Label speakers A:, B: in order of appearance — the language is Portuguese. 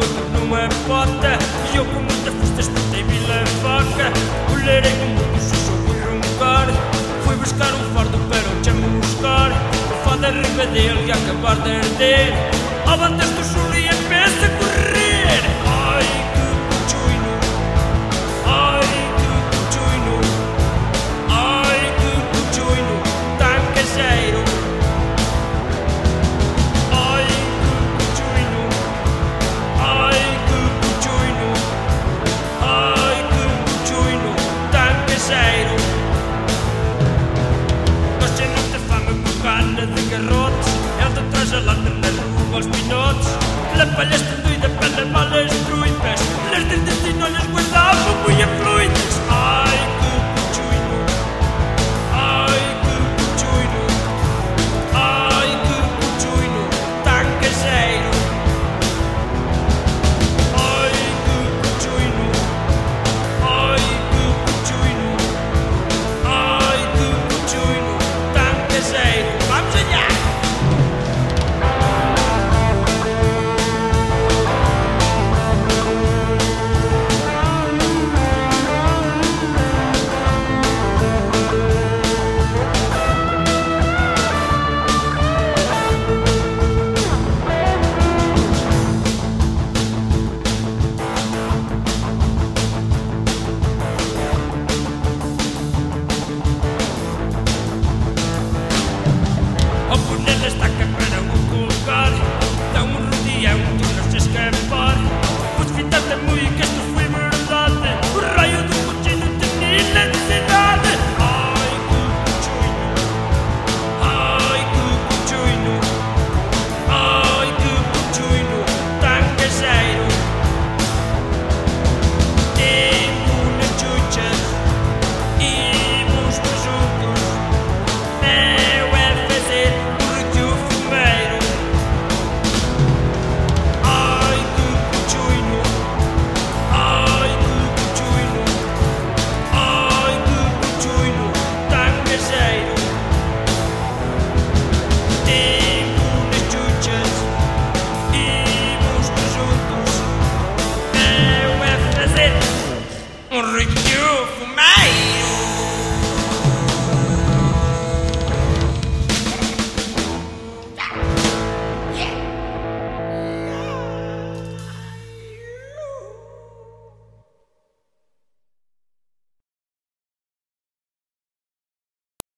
A: tudo numa bota. E eu com muita festa espetei Vila Vaca. Olharei no mundo, só fui roncar. Fui buscar um fardo para o chamuscar. O fado arriba dele e acabar de arder. Ao bater do choro e empieza a correr. Ai que cuchino, ai que cuchino, ai que cuchino, tão caseiro. Ai que cuchino, ai que cuchino, ai que cuchino, tão caseiro. Você não tem fama com carne de garrote. Ela traz a lata na rua aos pinotes. La palestra doida para levar as truitas. Las de destino lhes guardavam muito fluidas. Ai que cuchino, ai que cuchino, ai que cuchino, tão caseiro. Ai que cuchino, ai que cuchino, ai que cuchino, tão caseiro. Vamos olhar! Ao poner estaca para o colocar, dá rodeão de não se escapar. Pois fitante muito que isto foi verdade. O raio do Cuchino tinha necessidade. Ai que cuchino, ai que cuchino, ai que cuchino, tão caseiro. Tempo nas chuchas e bons presuntos. Meu é fazer porque o fumeiro. Ai que cuchino, ai que cuchino, ai que cuchino, tão caseiro. Tempo nas chuchas e bons presuntos. Meu é fazer rico.